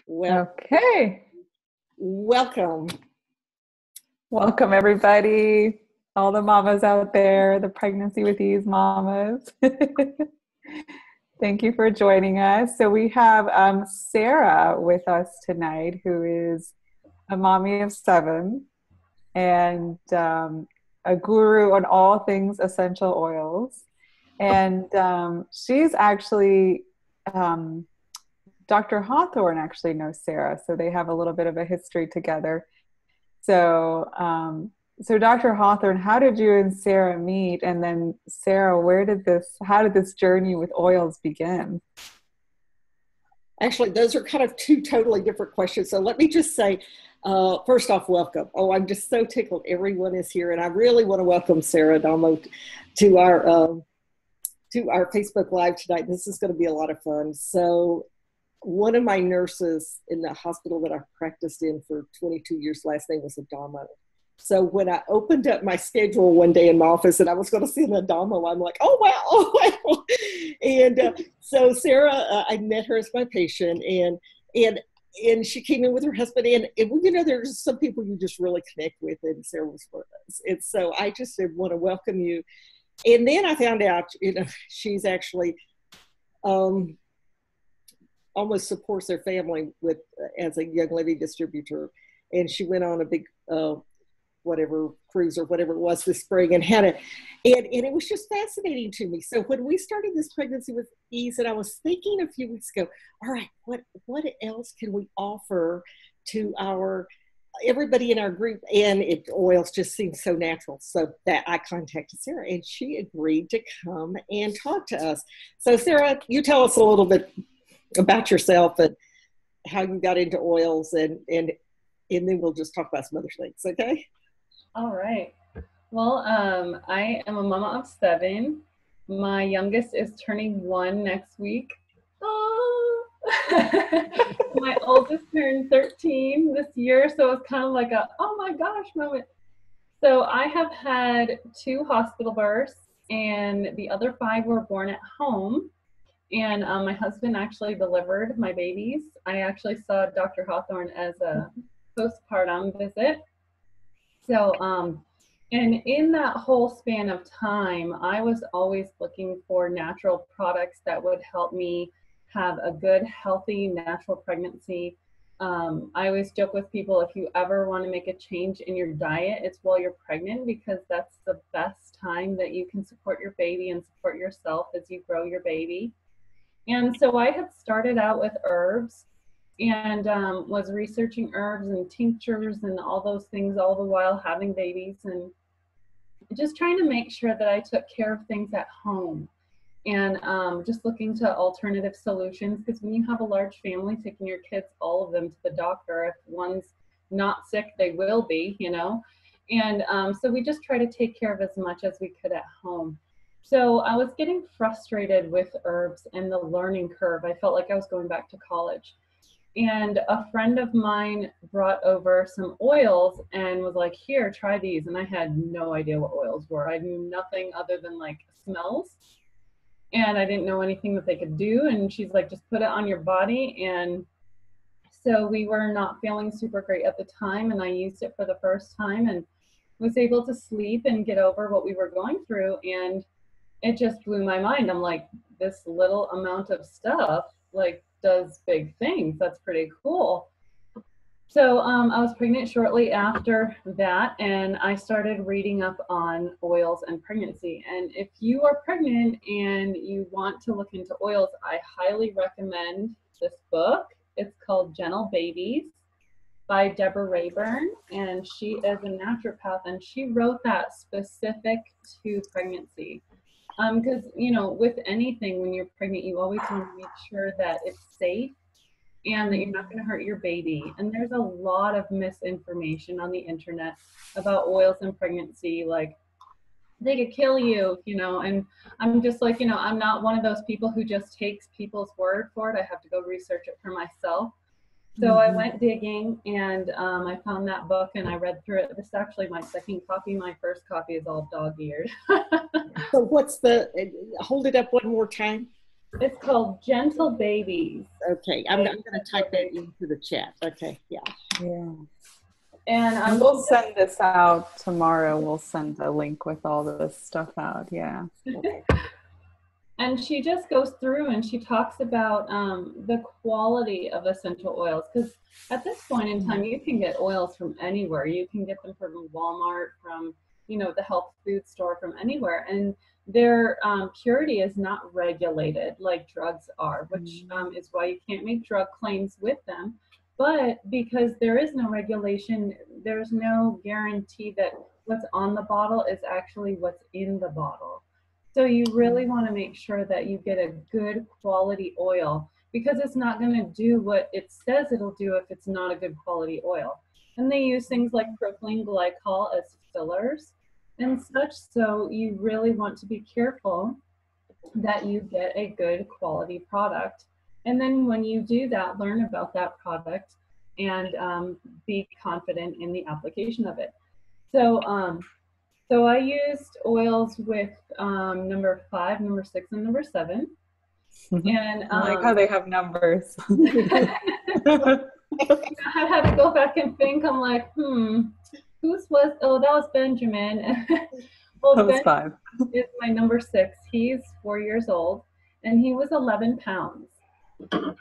Well, Okay. welcome. Welcome, everybody. All the mamas out there, the Pregnancy with Ease mamas. Thank you for joining us. So we have Sarah with us tonight, who is a mommy of 7 and a guru on all things essential oils. And she's actually, Dr. Hawthorne actually knows Sarah, so they have a little bit of a history together. So, so Dr. Hawthorne, how did you and Sarah meet? And then Sarah, how did this journey with oils begin? Actually, those are kind of two totally different questions. So let me just say, first off, welcome. Oh, I'm just so tickled everyone is here. And I really want to welcome Sarah Adamo to our Facebook Live tonight. This is going to be a lot of fun. So one of my nurses in the hospital that I practiced in for 22 years, last name was Adamo. So when I opened up my schedule one day in my office and I was going to see an Adamo, I'm like, oh, wow, oh, wow. And so Sarah, I met her as my patient, and she came in with her husband. And you know, there's some people you just really connect with, and Sarah was one of those. And so I just want to welcome you. And then I found out, you know, she's actually almost supports their family with as a young living distributor. And she went on a big whatever cruise or whatever it was this spring and had it. And it was just fascinating to me. So when we started this Pregnancy with Ease, and I was thinking a few weeks ago, all right, what else can we offer to everybody in our group? And oils just seemed so natural. So that I contacted Sarah, and she agreed to come and talk to us. So Sarah, you tell us a little bit about yourself and how you got into oils, and then we'll just talk about some other things, okay? All right. Well, I am a mama of 7. My youngest is turning 1 next week. Oh. My oldest turned 13 this year, so it's kind of like a, oh my gosh moment. So I have had 2 hospital births, and the other 5 were born at home. And my husband actually delivered my babies. I actually saw Dr. Hawthorne as a postpartum visit. So, and in that whole span of time, I was always looking for natural products that would help me have a good, healthy, natural pregnancy. I always joke with people, if you ever want to make a change in your diet, it's while you're pregnant, because that's the best time that you can support your baby and support yourself as you grow your baby. And so I had started out with herbs and was researching herbs and tinctures and all those things all the while having babies, and just trying to make sure that I took care of things at home, and just looking to alternative solutions, because when you have a large family, taking your kids, all of them, to the doctor, if one's not sick, they will be, you know. And so we just try to take care of as much as we could at home. So I was getting frustrated with herbs and the learning curve. I felt like I was going back to college. And a friend of mine brought over some oils and was like, here, try these. And I had no idea what oils were. I knew nothing other than like smells. And I didn't know anything that they could do. And she's like, just put it on your body. And so we were not feeling super great at the time. And I used it for the first time and was able to sleep and get over what we were going through. And it just blew my mind. I'm like, this little amount of stuff, like, does big things. That's pretty cool. So I was pregnant shortly after that, and I started reading up on oils and pregnancy. And if you are pregnant and you want to look into oils, I highly recommend this book. It's called Gentle Babies by Deborah Rayburn, and she is a naturopath, and she wrote that specific to pregnancy. Because, you know, with anything, when you're pregnant, you always want to make sure that it's safe and that you're not going to hurt your baby. And there's a lot of misinformation on the internet about oils and pregnancy, like they could kill you, you know. And I'm just like, you know, I'm not one of those people who just takes people's word for it. I have to go research it for myself. So I went digging, and I found that book, and I read through it. This is actually my second copy. My first copy is all dog-eared. So hold it up one more time. It's called Gentle Babies. Okay, I'm going to type that into the chat. Okay, yeah. Yeah. And we'll send this out tomorrow. We'll send a link with all this stuff out. Yeah. Okay. And she just goes through and she talks about the quality of essential oils, because at this point in time, you can get oils from anywhere. You can get them from Walmart, from the health food store, from anywhere, and their purity is not regulated like drugs are, which is why you can't make drug claims with them. But because there is no regulation, there's no guarantee that what's on the bottle is actually what's in the bottle. So you really want to make sure that you get a good quality oil, because it's not going to do what it says it'll do if it's not a good quality oil. And they use things like propylene glycol as fillers and such. So you really want to be careful that you get a good quality product. And then when you do that, learn about that product and be confident in the application of it. So I used oils with number 5, number 6, and number 7. And I like how they have numbers. I had to go back and think. I'm like, whose was? Oh, that was Benjamin. Well, that was 5. Is my number 6. He's 4 years old, and he was 11 pounds.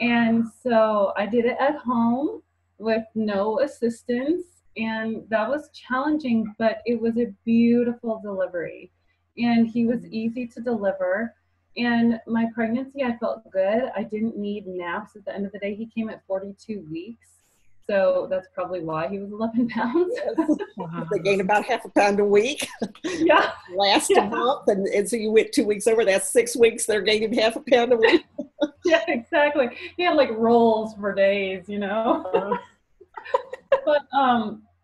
And so I did it at home with no assistance. And that was challenging, but it was a beautiful delivery. And he was easy to deliver. And my pregnancy, I felt good. I didn't need naps at the end of the day. He came at 42 weeks. So that's probably why he was 11 pounds. Yes. Wow. They gain about half a pound a week. Yeah. Last a month. And so you went 2 weeks over. That's 6 weeks. They're gaining half a pound a week. Yeah, exactly. He had like rolls for days, But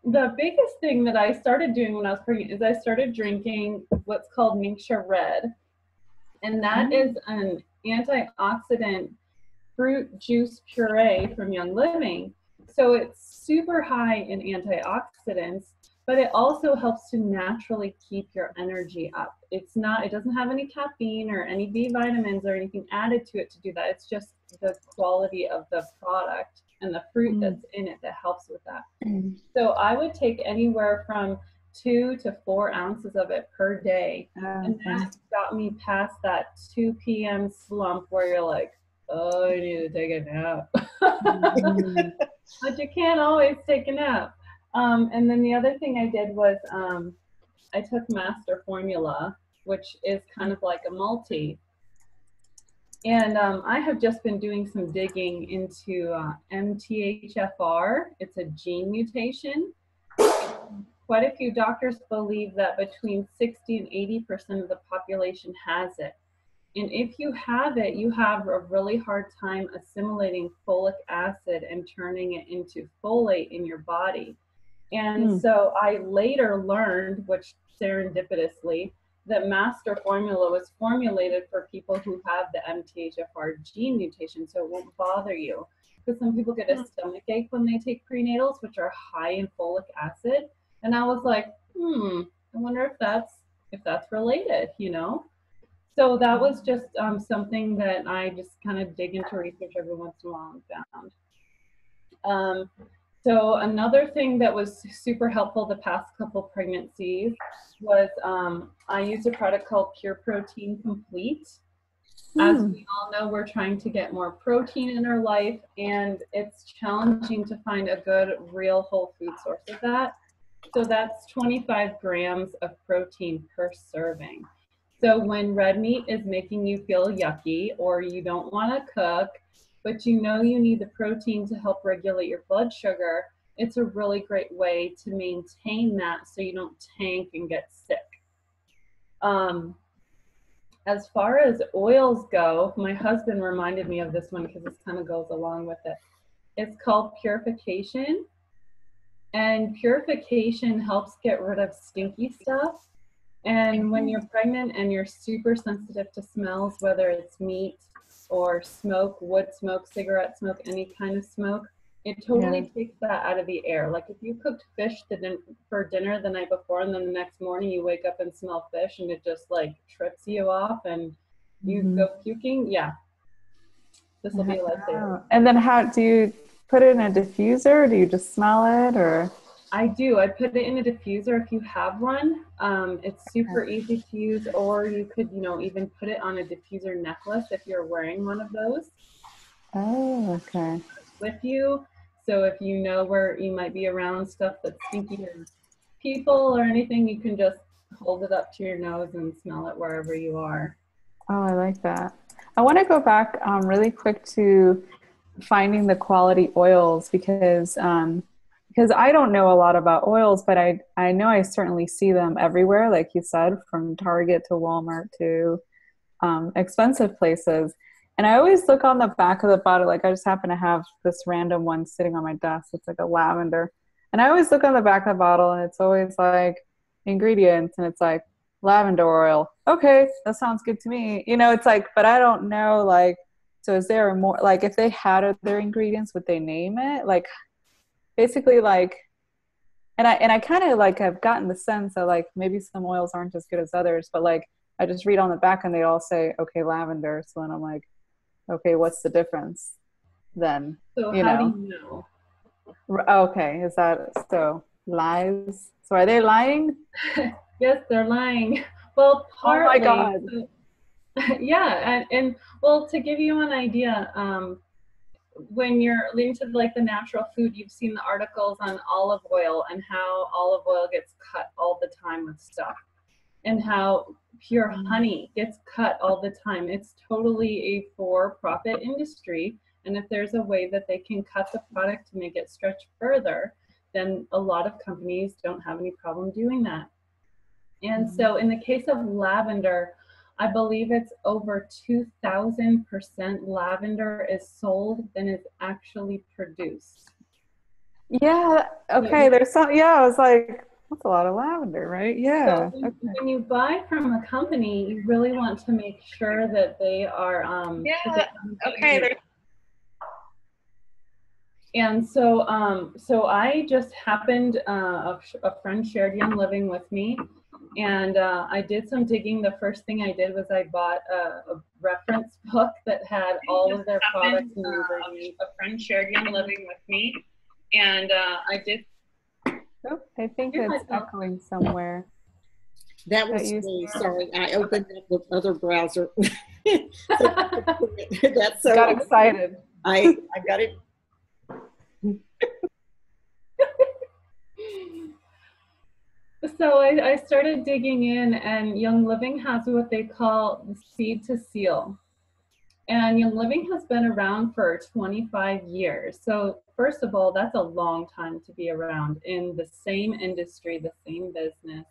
the biggest thing that I started doing when I was pregnant is I started drinking what's called Ningxia Red. And that is an antioxidant fruit juice puree from Young Living. So it's super high in antioxidants, but it also helps to naturally keep your energy up. It doesn't have any caffeine or any B vitamins or anything added to it to do that. It's just the quality of the product and the fruit that's in it that helps with that. So I would take anywhere from 2 to 4 ounces of it per day. And that got me past that 2 p.m. slump where you're like, oh, I need to take a nap. But you can't always take a nap. And then the other thing I did was I took Master Formula, which is kind of like a multi. And I have just been doing some digging into MTHFR. It's a gene mutation. Quite a few doctors believe that between 60 and 80% of the population has it. And if you have it, you have a really hard time assimilating folic acid and turning it into folate in your body. And so I later learned, which serendipitously, that Master Formula was formulated for people who have the MTHFR gene mutation, so it won't bother you. Because some people get a stomach ache when they take prenatals, which are high in folic acid. And I was like, I wonder if that's related, So that was just something that I just kind of dig into research every once in a while and found. So another thing that was super helpful the past couple pregnancies was I used a product called Pure Protein Complete. As we all know, we're trying to get more protein in our life, and it's challenging to find a good, real whole food source of that. So that's 25 grams of protein per serving. So when red meat is making you feel yucky or you don't want to cook, but you need the protein to help regulate your blood sugar, it's a really great way to maintain that so you don't tank and get sick. As far as oils go, my husband reminded me of this one because this kind of goes along with it. It's called Purification. And purification helps get rid of stinky stuff. And when you're pregnant and you're super sensitive to smells, whether it's meat or smoke, wood smoke, cigarette smoke, any kind of smoke, it totally takes that out of the air. Like if you cooked fish for dinner the night before and then the next morning you wake up and smell fish and it just like trips you off and you go puking, This will be a lifesaver. And then how do you put it in a diffuser? Or do you just smell it, or? I do. I put it in a diffuser if you have one. It's super easy to use, or you could, even put it on a diffuser necklace if you're wearing one of those. Oh, okay. With you. So if you know where you might be around stuff that's stinky or people or anything, you can just hold it up to your nose and smell it wherever you are. Oh, I like that. I want to go back really quick to finding the quality oils because I don't know a lot about oils, but I know I certainly see them everywhere, like you said, from Target to Walmart to expensive places. And I always look on the back of the bottle, like I just happen to have this random one sitting on my desk. It's like a lavender. And I always look on the back of the bottle and it's always like ingredients and it's like lavender oil. Okay, that sounds good to me. It's like, but I don't know, like, so is there more, like if they had other ingredients, would they name it? Like basically like, and I kind of like have gotten the sense that like maybe some oils aren't as good as others, but like I just read on the back and they all say, okay, lavender. So then I'm like, okay, what's the difference then? So how do you know? Okay, is that so? Lies? So are they lying? Yes, they're lying. Well, partly. Oh my God. Yeah, and well, to give you an idea, when you're into like the natural food, you've seen the articles on olive oil and how olive oil gets cut all the time with stuff, and how pure honey gets cut all the time. It's totally a for-profit industry, and if there's a way that they can cut the product to make it stretch further, then a lot of companies don't have any problem doing that. And so in the case of lavender, I believe it's over 2,000% lavender is sold than is actually produced. Yeah, okay, there's some, I was like, that's a lot of lavender, right? Yeah. So when you buy from a company, you really want to make sure that they are okay. And so I just happened, a friend shared Young Living with me, and I did some digging. The first thing I did was I bought a reference book that had all of their products and ingredients. A friend shared Young Living with me, and I did. Oh, I think it's echoing somewhere. That was me. Sorry, I opened up the other browser. That's so got excited. I got it. So I started digging in, and Young Living has what they call the seed to seal. And Young Living has been around for 25 years. So first of all, that's a long time to be around in the same industry, the same business.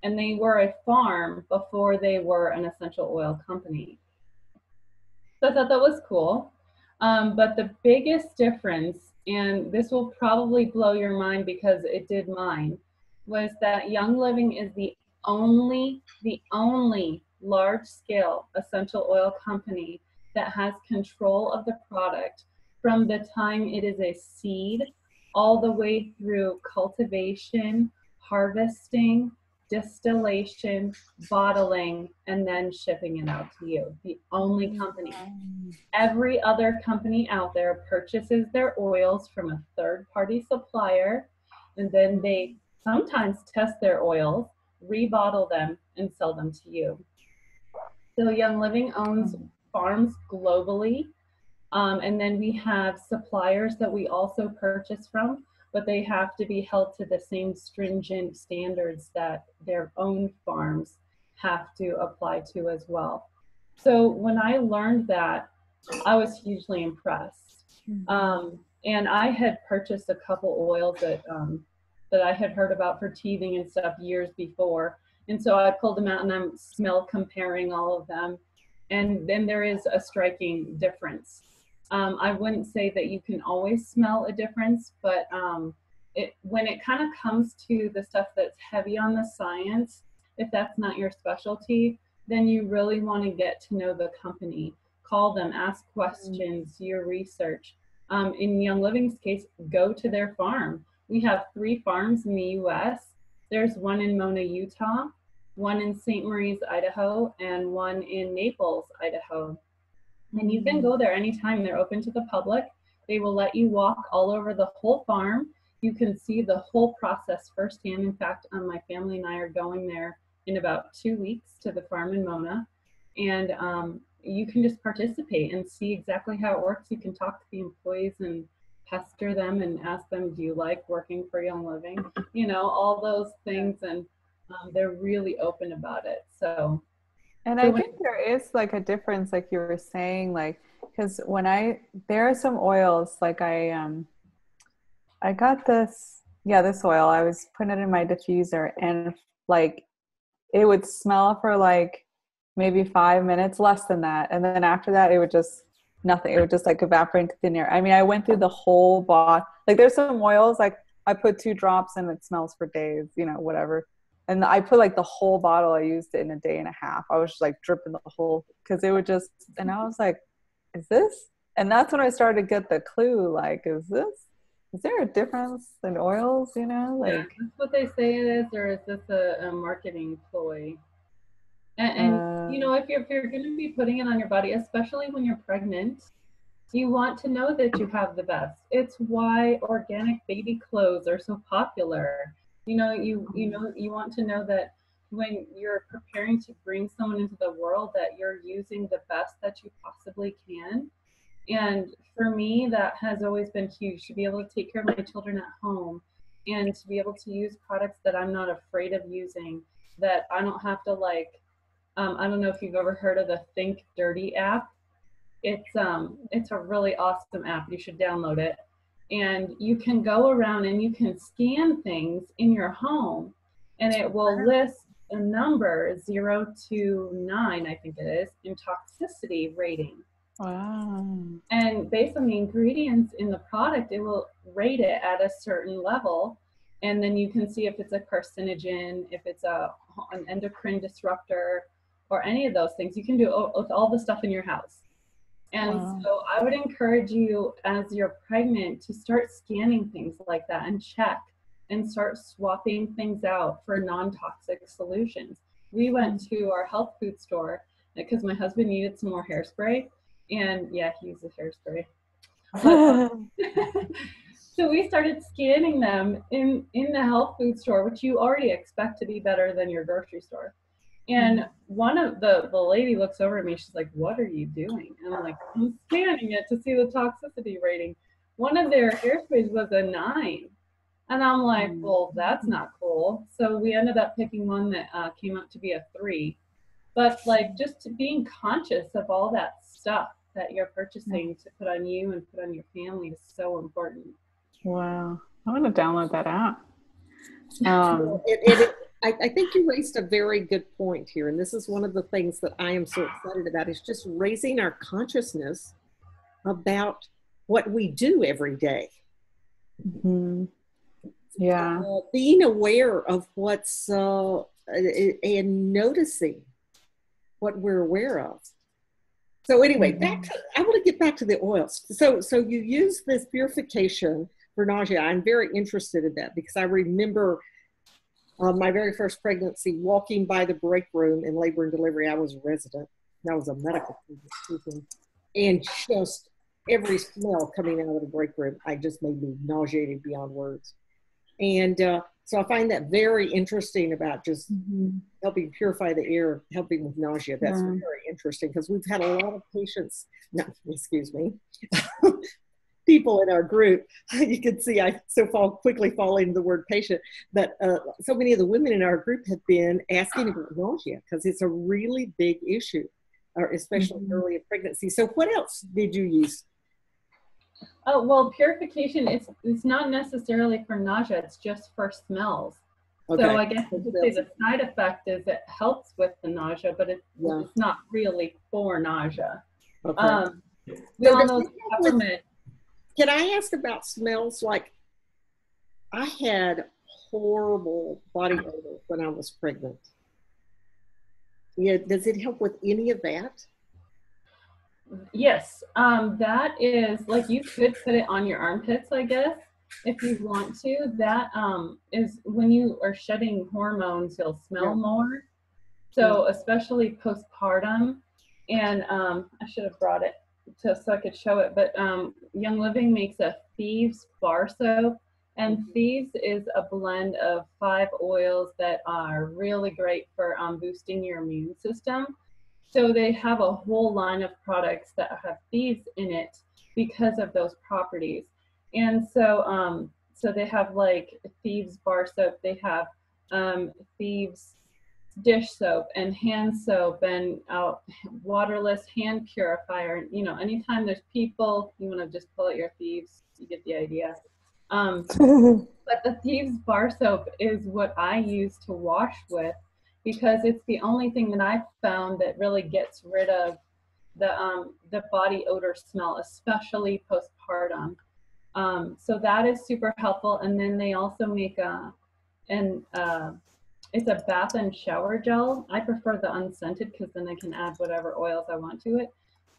And they were a farm before they were an essential oil company. So I thought that was cool. But the biggest difference, and this will probably blow your mind because it did mine, was that Young Living is the only large-scale essential oil company that has control of the product from the time it is a seed all the way through cultivation, harvesting, distillation, bottling, and then shipping it out to you. The only company. Every other company out there purchases their oils from a third-party supplier, and then they sometimes test their oils, rebottle them, and sell them to you. So Young Living owns farms globally, and then we have suppliers that we also purchase from, but they have to be held to the same stringent standards that their own farms have to apply to as well. So when I learned that, I was hugely impressed. And I had purchased a couple oils that I had heard about for teething and stuff years before. And so I pulled them out and I'm smell comparing all of them. And then there is a striking difference. I wouldn't say that you can always smell a difference, but when it kind of comes to the stuff that's heavy on the science, if that's not your specialty, then you really want to get to know the company. Call them, ask questions, do your research. In Young Living's case, go to their farm. We have 3 farms in the US. There's one in Mona, Utah, one in St. Maries, Idaho, and one in Naples, Idaho. And you can go there anytime. They're open to the public. They will let you walk all over the whole farm. You can see the whole process firsthand. In fact, my family and I are going there in about 2 weeks to the farm in Mona. And you can just participate and see exactly how it works. You can talk to the employees and pester them and ask them, do you like working for Young Living? You know, all those things. And they're really open about it. So. And I think there is like a difference, like you were saying, like, because there are some oils, like I got this oil, I was putting it in my diffuser, and like it would smell for like maybe 5 minutes, less than that. And then after that, it would just nothing. It would just like evaporate into thin air. I mean, I went through the whole bottle. Like there's some oils, like I put 2 drops and it smells for days, you know, whatever. And I put like the whole bottle. I used it in a day and a half. I was just like dripping the whole, because it would just, and I was like, is this? And that's when I started to get the clue, like, is there a difference in oils, you know? Like, yeah, that's what they say it is, or is this a marketing ploy? And you know, if you're going to be putting it on your body, especially when you're pregnant, you want to know that you have the best. It's why organic baby clothes are so popular. You know, you want to know that when you're preparing to bring someone into the world, that you're using the best that you possibly can. And for me, that has always been huge, to be able to take care of my children at home and to be able to use products that I'm not afraid of using, that I don't have to like, I don't know if you've ever heard of the Think Dirty app. It's a really awesome app. You should download it. And you can go around and you can scan things in your home, and it will list a number 0 to 9, I think it is, in toxicity rating. wow. And based on the ingredients in the product, it will rate it at a certain level. And then you can see if it's a carcinogen, if it's an endocrine disruptor, or any of those things. You can do it with all the stuff in your house. And so I would encourage you, as you're pregnant, to start scanning things like that and check and start swapping things out for non-toxic solutions. We went to our health food store because my husband needed some more hairspray, and yeah, he uses hairspray. But, so we started scanning them in the health food store, which you already expect to be better than your grocery store. And one of the lady looks over at me, she's like, what are you doing? And I'm like, I'm scanning it to see the toxicity rating. One of their hairsprays was a 9. And I'm like, well, that's not cool. So we ended up picking one that came out to be a 3. But like, just being conscious of all that stuff that you're purchasing to put on you and put on your family is so important. Wow. I want to download that app. I think you raised a very good point here, and this is one of the things that I am so excited about, is just raising our consciousness about what we do every day. Mm-hmm. Yeah. Being aware of what's, and noticing what we're aware of. So anyway, I want to get back to the oils. So you use this purification for nausea. I'm very interested in that because I remember my very first pregnancy, walking by the break room in labor and delivery. I was a resident. I was a medical student. And just every smell coming out of the break room, I just made me nauseated beyond words. And so I find that very interesting about just helping purify the air, helping with nausea. That's very interesting because we've had a lot of patients, people in our group. You can see I quickly fall into the word patient, but so many of the women in our group have been asking about nausea because it's a really big issue, especially early in pregnancy. So what else did you use? Oh, well, purification, it's not necessarily for nausea, it's just for smells. Okay. So I guess you could say the side effect is it helps with the nausea, but it's not really for nausea. Okay. Can I ask about smells? Like, I had horrible body odor when I was pregnant. Yeah, does it help with any of that? Yes, that is, like, you could put it on your armpits, I guess, if you want to. That is when you are shedding hormones, you'll smell more. So especially postpartum, And I should have brought it so I could show it, but Young Living makes a Thieves bar soap, and Thieves is a blend of 5 oils that are really great for boosting your immune system. So they have a whole line of products that have Thieves in it because of those properties. And so so they have like Thieves bar soap, they have Thieves dish soap and hand soap and waterless hand purifier. You know, anytime there's people, you want to just pull out your Thieves, you get the idea. But the Thieves bar soap is what I use to wash with, because it's the only thing that I've found that really gets rid of the body odor smell, especially postpartum. So that is super helpful. And then they also make it's a bath and shower gel. I prefer the unscented because then I can add whatever oils I want to it.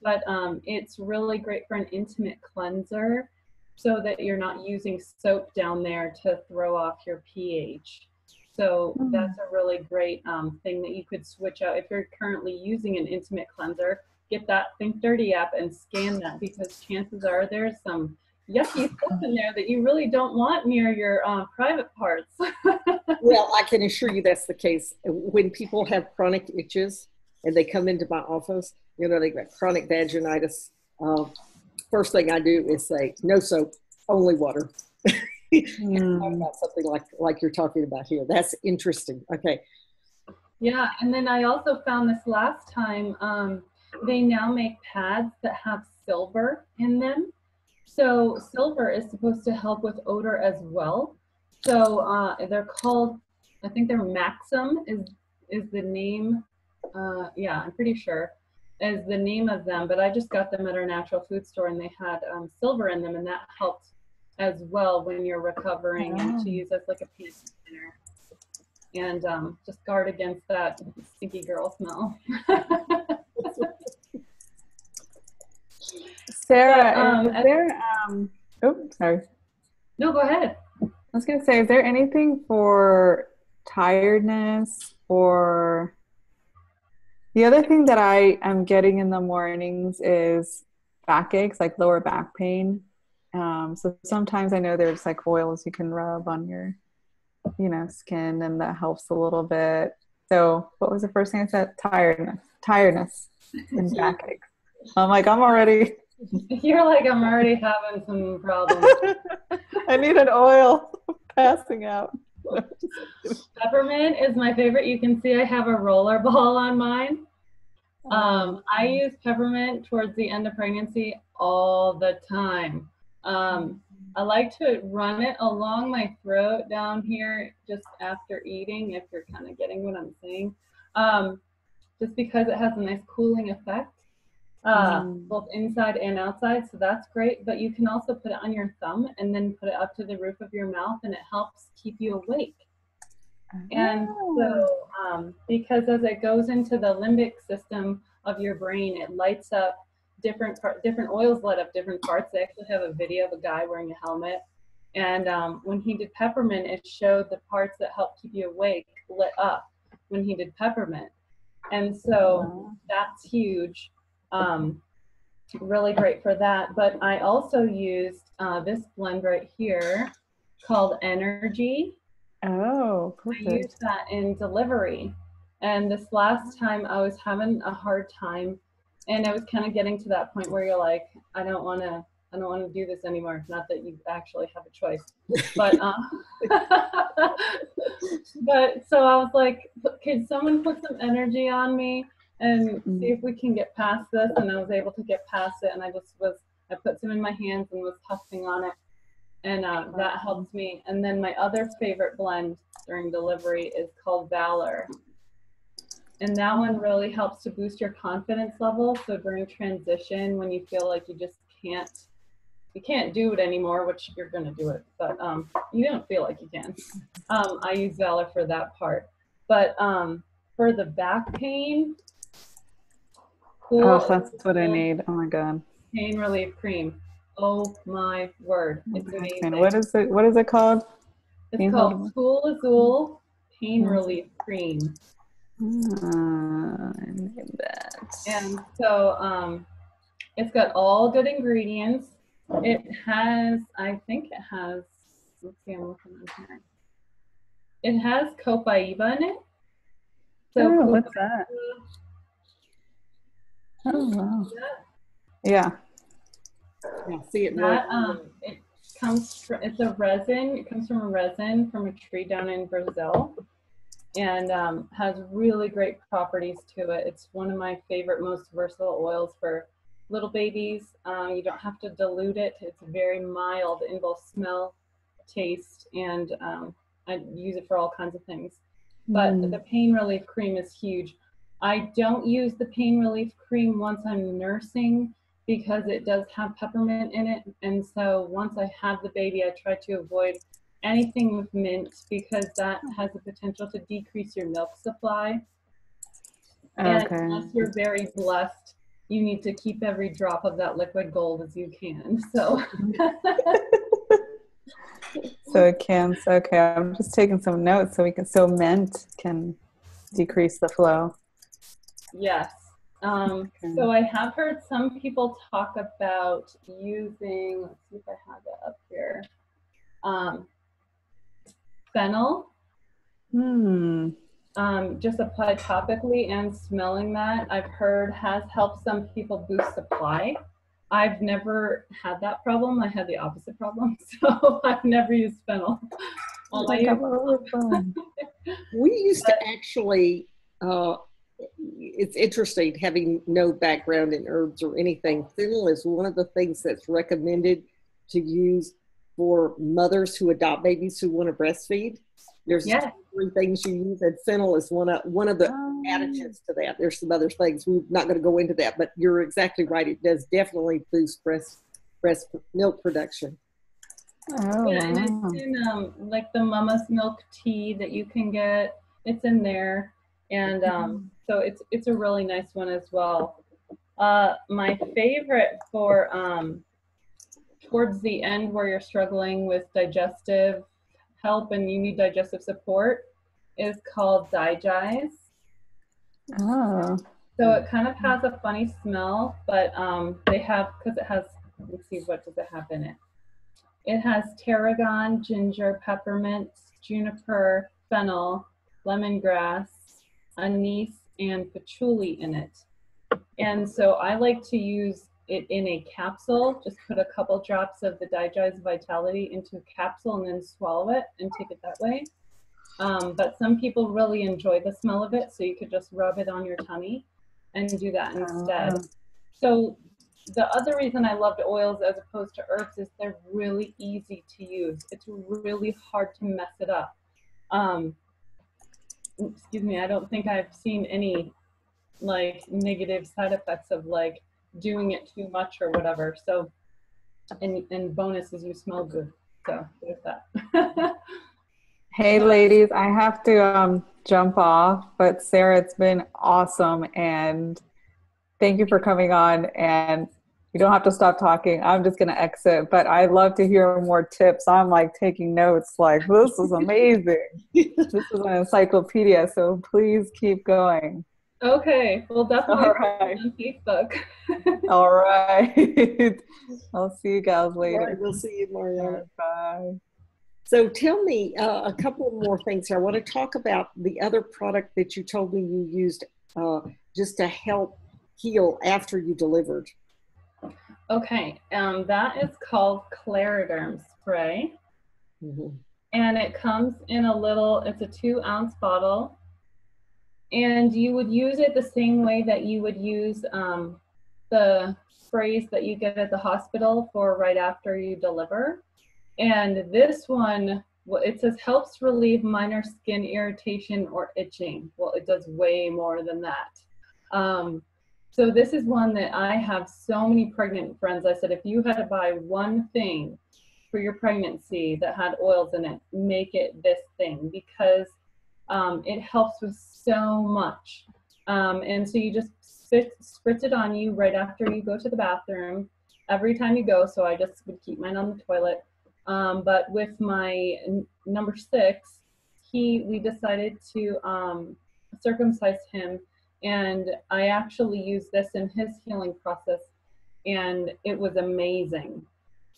But it's really great for an intimate cleanser so that you're not using soap down there to throw off your pH. So that's a really great thing that you could switch out. If you're currently using an intimate cleanser, get that Think Dirty app and scan that, because chances are there's some yucky stuff in there that you really don't want near your private parts. Well, I can assure you that's the case. When people have chronic itches and they come into my office, you know, they got chronic vaginitis. First thing I do is say, no soap, only water. Talk about something like you're talking about here. That's interesting. Okay. Yeah, and then I also found this last time, they now make pads that have silver in them. So silver is supposed to help with odor as well. So they're called, I think they're Maxim is the name. Yeah, I'm pretty sure is the name of them. But I just got them at our natural food store, and they had silver in them, and that helped as well when you're recovering, and to use as like a pain cleaner. And just guard against that stinky girl smell. Sarah, is there, oops, sorry. No, go ahead. I was going to say, is there anything for tiredness, or the other thing that I am getting in the mornings is backaches, like lower back pain. So sometimes I know there's like oils you can rub on your, you know, skin, and that helps a little bit. So what was the first thing I said? Tiredness and backaches. I'm like, You're like, I'm already having some problems. I need an oil. Passing out. Peppermint is my favorite. You can see I have a roller ball on mine. I use peppermint towards the end of pregnancy all the time. I like to run it along my throat down here just after eating, if you're kind of getting what I'm saying. Just because it has a nice cooling effect. Both inside and outside, so that's great. But you can also put it on your thumb and then put it up to the roof of your mouth, and it helps keep you awake. And so because as it goes into the limbic system of your brain, it lights up different oils light up different parts. They actually have a video of a guy wearing a helmet, and when he did peppermint, it showed the parts that help keep you awake lit up when he did peppermint. And so that's huge. Really great for that. But I also used this blend right here called Energy. Oh, perfect. I used that in delivery, and this last time I was having a hard time, and I was kind of getting to that point where you're like, I don't want to do this anymore. Not that you actually have a choice, but but so I was like, can someone put some energy on me and see if we can get past this? And I was able to get past it, and I put some in my hands and was huffing on it, and that helps me. And then my other favorite blend during delivery is called Valor, and that one really helps to boost your confidence level. So during transition, when you feel like you just can't do it anymore, which you're gonna do it, but you don't feel like you can. I use Valor for that part. But for the back pain, that's what I need. Oh my God. Pain relief cream. Oh my word. It's amazing. What is it called? It's called Cool Azul Pain Relief Cream. That. And so it's got all good ingredients. It has, I think it has, let's see, I'm looking on here. It has COPAIBA in it. So what's that? Oh, wow. Yeah. Yeah, see it. That, it comes from, it's a resin. It comes from a resin from a tree down in Brazil, and has really great properties to it. It's one of my favorite, most versatile oils for little babies. You don't have to dilute it. It's very mild in both smell, taste, and I use it for all kinds of things. But the pain relief cream is huge. I don't use the pain relief cream once I'm nursing because it does have peppermint in it. And so once I have the baby, I try to avoid anything with mint because that has the potential to decrease your milk supply. And unless you're very blessed, you need to keep every drop of that liquid gold as you can. So so it can, okay, I'm just taking some notes so mint can decrease the flow. yes. So I have heard some people talk about using, let's see if I have it up here, Fennel. Just applied topically, and smelling that I've heard has helped some people boost supply. I've never had that problem. I had the opposite problem, so I've never used Fennel. We used to actually, it's interesting having no background in herbs or anything. Fennel is one of the things that's recommended to use for mothers who adopt babies who want to breastfeed. There's 3 things you use, and fennel is one of the additives to that. There's some other things. We're not going to go into that, but you're exactly right. It does definitely boost breast milk production. And it's in like the mama's milk tea that you can get. It's in there, and so it's a really nice one as well. My favorite for towards the end where you're struggling with digestive help and you need digestive support is called DIGIZE. So it kind of has a funny smell, but they have, because it has, let's see, what does it have in it? It has tarragon, ginger, peppermint, juniper, fennel, lemongrass, anise, and patchouli in it. And so I like to use it in a capsule. Just put a couple drops of the DIGIZE Vitality into a capsule and then swallow it and take it that way. But some people really enjoy the smell of it, so you could just rub it on your tummy and do that instead. So the other reason I loved oils as opposed to herbs is they're really easy to use. It's really hard to mess it up. Excuse me, I don't think I've seen any like negative side effects of like doing it too much or whatever. So, and bonus is you smell good. So there's that. Hey ladies, I have to jump off, but Sarah, it's been awesome, and thank you for coming on. And you don't have to stop talking. I'm just gonna exit, but I'd love to hear more tips. I'm like taking notes, like this is amazing. This is an encyclopedia, so please keep going. Okay, well definitely on Facebook. All right. I'll see you guys later. Right, we'll see you, Mariana. Bye. So tell me a couple more things here. I want to talk about the other product that you told me you used just to help heal after you delivered. Okay, that is called Clariderm spray. And it comes in a little, it's a 2-ounce bottle. And you would use it the same way that you would use the sprays that you get at the hospital for right after you deliver. And this one, it says helps relieve minor skin irritation or itching. Well, it does way more than that. So this is one that I have so many pregnant friends. I said, if you had to buy one thing for your pregnancy that had oils in it, make it this thing, because it helps with so much. And so you just spritz it on you right after you go to the bathroom, every time you go. So I just would keep mine on the toilet. But with my number 6, we decided to circumcised him, and I actually used this in his healing process, and it was amazing.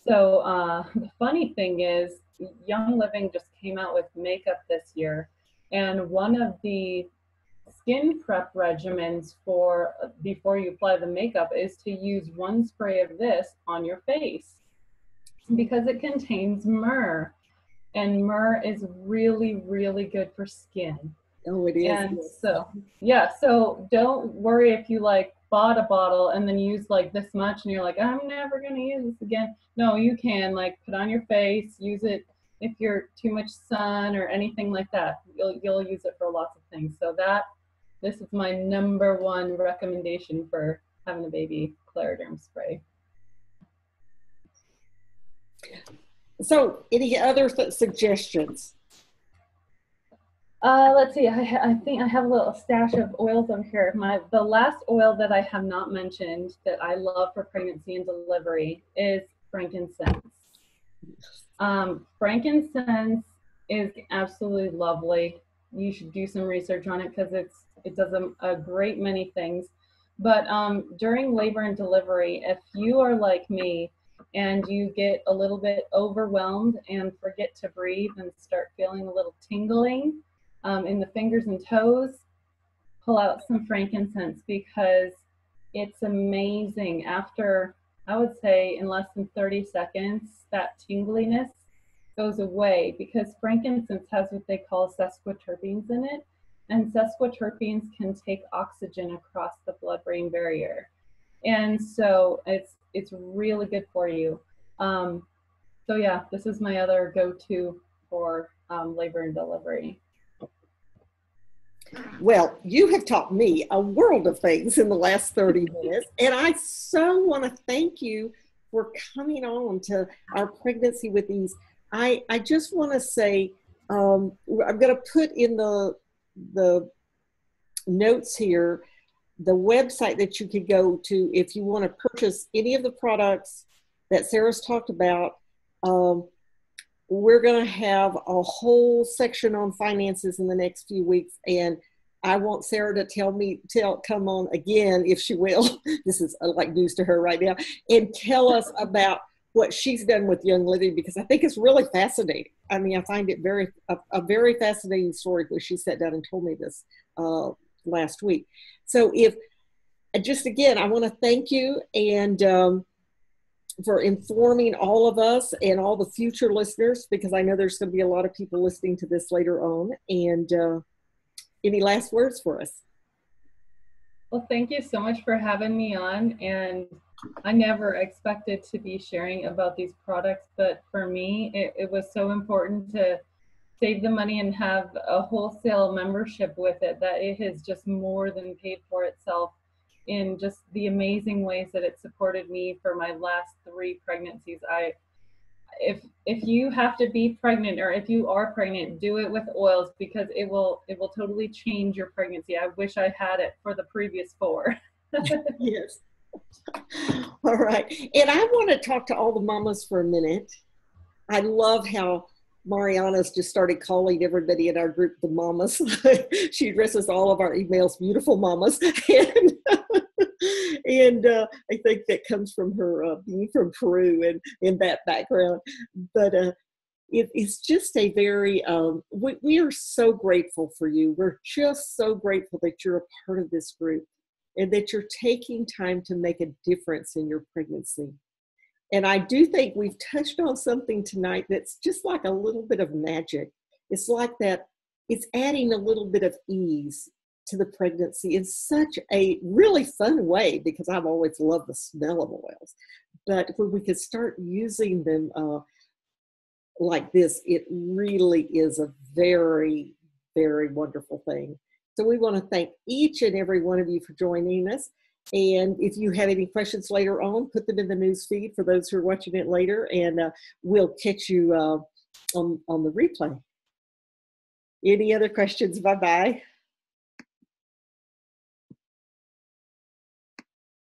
So the funny thing is, Young Living just came out with makeup this year, and one of the skin prep regimens for before you apply the makeup is to use one spray of this on your face because it contains myrrh, and myrrh is really, really good for skin. Oh, it is. And so, yeah, so don't worry if you like bought a bottle and then use like this much and you're like, I'm never going to use this again. No, you can like put on your face, use it if you're too much sun or anything like that. You'll use it for lots of things. So this is my #1 recommendation for having a baby, Clariderm spray. So any other suggestions? Let's see. I think I have a little stash of oils on here. The last oil that I have not mentioned that I love for pregnancy and delivery is frankincense. Frankincense is absolutely lovely. You should do some research on it because it does a great many things. But during labor and delivery, if you are like me and you get a little bit overwhelmed and forget to breathe and start feeling a little tingling in the fingers and toes, pull out some frankincense because it's amazing. After, I would say, in less than 30 seconds, that tingliness goes away because frankincense has what they call sesquiterpenes in it, and sesquiterpenes can take oxygen across the blood-brain barrier, and so it's really good for you. So yeah, this is my other go-to for labor and delivery. Well, you have taught me a world of things in the last 30 minutes, and I so want to thank you for coming on to our Pregnancy with Ease. I just want to say, I'm going to put in the notes here the website that you could go to if you want to purchase any of the products that Sarah's talked about. We're going to have a whole section on finances in the next few weeks, and I want Sarah to come on again if she will. This is like news to her right now, and tell us about what she's done with Young Living, because I think it's really fascinating. I mean, I find it a very fascinating story where she sat down and told me this last week. So again, I want to thank you and for informing all of us and all the future listeners, because I know there's going to be a lot of people listening to this later on. And any last words for us? Well, thank you so much for having me on. And I never expected to be sharing about these products, but for me, it was so important to save the money and have a wholesale membership with it that it has just more than paid for itself in just the amazing ways that it supported me for my last 3 pregnancies. If you have to be pregnant, or if you are pregnant, do it with oils because it will totally change your pregnancy. I wish I had it for the previous 4. Yes. All right. And I want to talk to all the mamas for a minute. I love how Mariana's just started calling everybody in our group the mamas. She addresses all of our emails, beautiful mamas. And I think that comes from her being from Peru and in that background. But it's just a very, we are so grateful for you. We're just so grateful that you're a part of this group and that you're taking time to make a difference in your pregnancy. And I do think we've touched on something tonight that's just like a little bit of magic. It's like that, it's adding a little bit of ease to the pregnancy in such a really fun way, because I've always loved the smell of oils. But when we could start using them like this, it really is a very, very wonderful thing. So we want to thank each and every one of you for joining us. And if you have any questions later on, put them in the news feed for those who are watching it later, and we'll catch you on the replay. Any other questions? Bye-bye.